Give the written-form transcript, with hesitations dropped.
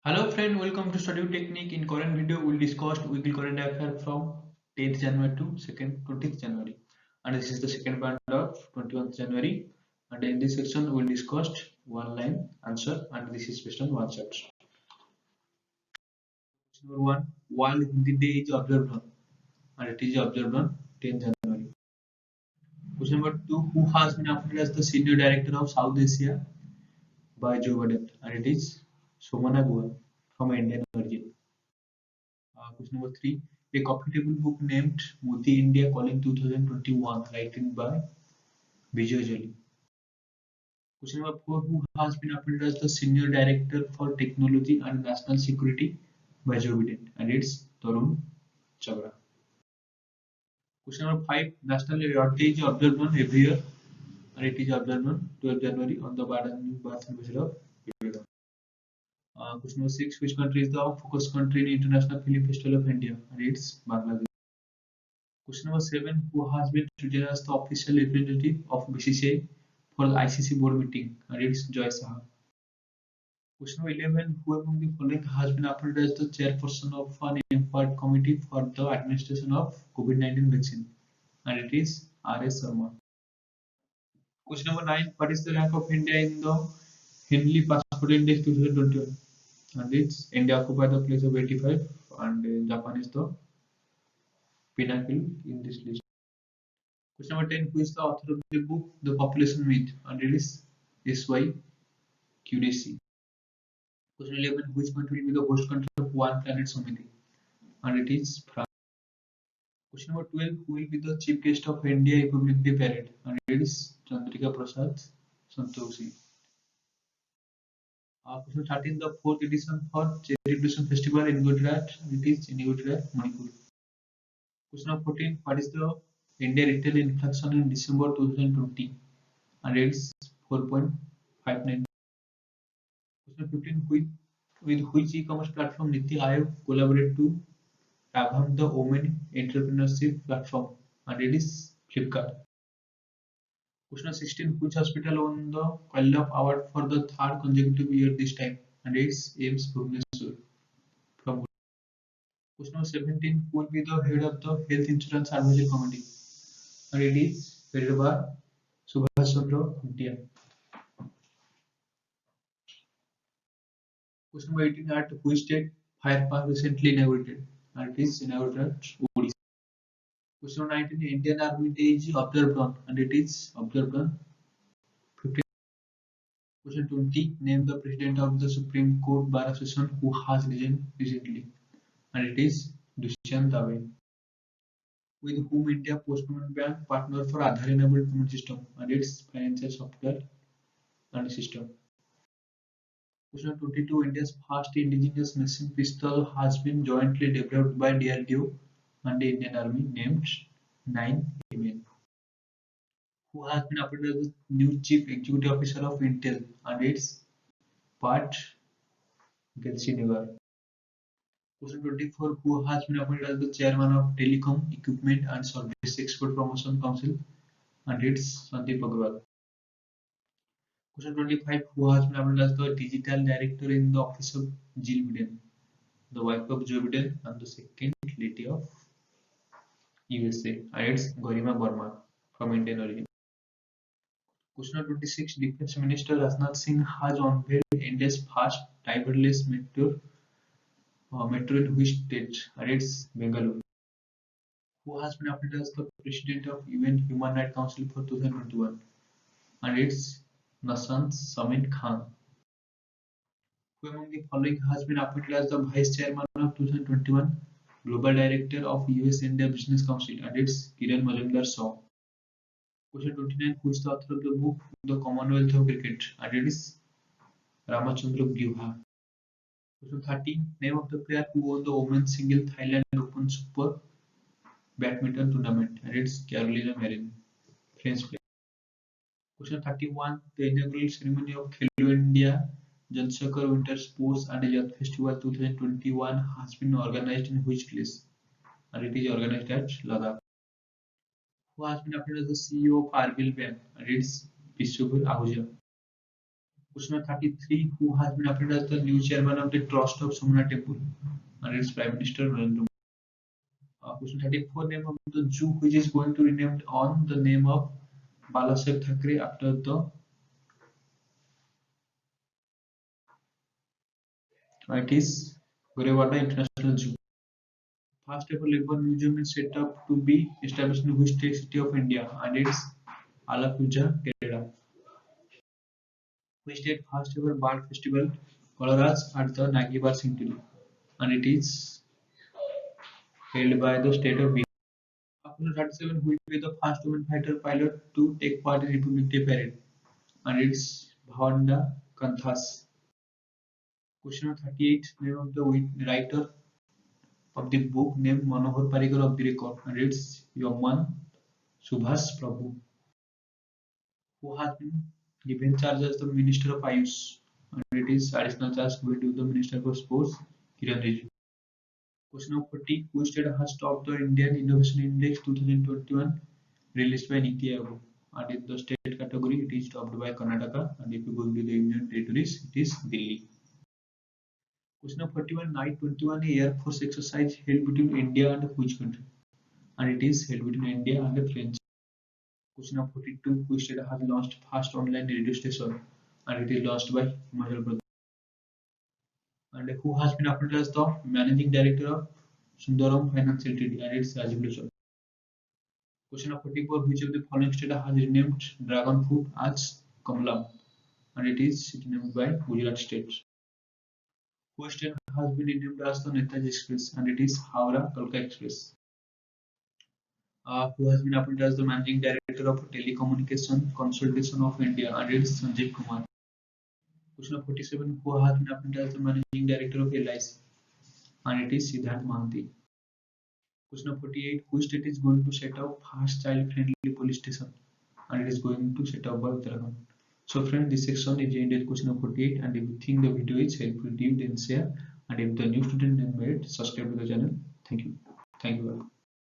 Hello friend, welcome to Study Technique. In current video, we'll discuss weekly current affair from 10th January to 20th January. And this is the second part of 21st January. And in this section, we'll discuss one line answer and this is based on one shot. Question number one, World Hindi Day is observed on and it is observed on 10th January. Question number two, who has been appointed as the Senior Director of South Asia by Joe Biden and it is Somana Guha from Indian origin. Question number three. A coffee table book named Modi India Calling 2021, written by Vijay Jali. Question number four. Who has been appointed as the Senior Director for Technology and National Security by Joe Biden? And it's Tarun Chabra. Question number five. National Earth Day is observed on every year and it is observed on 12th January on the birth anniversary of Vivekananda. Question number six. Which country is the focus country in International Film Festival of India? And it's Bangladesh. Question number seven. Who has been chosen as the official representative of BCCI for the ICC board meeting? And it's Joy Saha. Question number 11. Who among the following has been appointed as the chairperson of an empowered committee for the administration of COVID-19 vaccine? And it is R.S. Sharma. Question number 9. What is the rank of India in the Henley Passport Index 2021? And it's India occupied the place of 85 and Japan is the pinnacle in this list. Question number 10. Who is the author of the book The Population Myth? And it is S.Y. Qdc. Question 11. Which country will be the host country of One Planet Summit? And it is France. Question number 12. Who will be the chief guest of India Republic Day Parade? And it is Chandrika Prasad Santoshi. Question 13. The fourth edition for Cherry Blossom Festival inaugurated at it is inaugurated at Manipur. Question number 14. What is the India retail inflation in December 2020? And it's 4.59. Question 15. With which e-commerce platform Niti Aayog collaborate to revamp the women entrepreneurship platform? And it is Flipkart. Question 16. Which hospital won the Kallap Award for the third consecutive year this time? And it's AIMS Bhubaneswar from. Question 17. Who will be the head of the Health Insurance Advisory Committee? And it is headed by Subhash Chandra Bhatia. Question number 18. At which state fire park recently inaugurated? And it is inaugurated at Odisha. Question number 19. Indian Army Day is observed on and it is observed on 15. Question 20. Name the President of the Supreme Court Bar Association who has resigned recently and it is Dushyant Dave. With whom India Post Payment Bank partner for Aadhaar enabled payment system and its financial software and system. Question 22. India's first indigenous machine pistol has been jointly developed by DRDO and the Indian Army named 9mm. Who has been appointed as the new Chief Executive Officer of Intel and its Pat Gelsinger. Question 24. Who has been appointed as the Chairman of Telecom Equipment and Service Export Promotion Council and its Sandeep Agarwal. Question 25. Who has been appointed as the Digital Director in the Office of Jill Biden, the wife of Joe Biden and the second lady of USA, and it's Garima Verma from Indian origin. Question 26. Defense Minister Rajnath Singh has unveiled India's first driverless metro in which state? And it's Bengaluru. Who has been appointed as the President of UN Human Rights Council for 2021? And it's Nasant Samin Khan. Who among the following has been appointed as the Vice Chairman of 2021 Global Director of US India Business Council? And it's Kiran Majumdar-Shaw. Question 29. Who is the author of the book The Commonwealth of Cricket? And it is Ramachandra Guha. Question 30. Name of the player who won the women's single Thailand Open Super Badminton Tournament? And it's Carolina Marin, French player. Question 31. The inaugural ceremony of Khelo India Jansakhar Winter Sports and Youth Festival 2021 has been organized in which place? And it is organized at Ladakh. Who has been appointed as the CEO of Arbil Bank? And it's Biswabir Ahuja. Question number 33. Who has been appointed as the new chairman of the Trust of Somnath Temple? And it's Prime Minister Narendra Modi. Question 34. Name of the zoo which is going to be renamed on the name of Balasaheb Thackeray after the it is Gorewada International Zoo. First ever labor museum is set up to be established in which city of India and it's Alappuzha, Kerala. Which state first ever bird festival Colorado at the Nagibar Centenary and it is held by the state of Bihar. Apollo 37 will be the first woman fighter pilot to take part in Republic Day parade and it's Bhavanda Kanthas. Question number 38. Name of the writer of the book named Manohar Parrikar of the record and it's Yoman Subhas Prabhu, who has been given charge as the Minister of Ayush and it is additional charge given to the Minister for Sports Kiran Rijiju. Question number 40. Which state has topped the Indian Innovation Index 2021 released by Niti Aayog? And in the state category, it is topped by Karnataka and if you go into the Union Territories, it is Delhi. Question number 41. Night 21 Air Force exercise held between India and which country? And it is held between India and the French. Question number 42. Which state has launched first online radio station? And it is launched by Himachal Pradesh. And who has been appointed as the managing director of Sundaram Finance Ltd. And its Rajiv Luchal. Question number 44. Which of the following state has renamed dragon fruit as Kamalam? And it is renamed by Gujarat state. Which train has been renamed as the Netaji Express? And it is Howrah Kalka Express. Who has been appointed as the managing director of Telecommunication Consultation of India? And it is Sanjeev Kumar. Question number 47. Who has been appointed as the managing director of LIC? And it is Siddharth Mahanti. Question number 48. Which state is going to set up fast child-friendly police station? And it is going to set up by Uttarakhand. So friends, this section is ended question number 48 and if you think the video is helpful to you then share and if the new student then made subscribe to the channel. Thank you. Thank you all.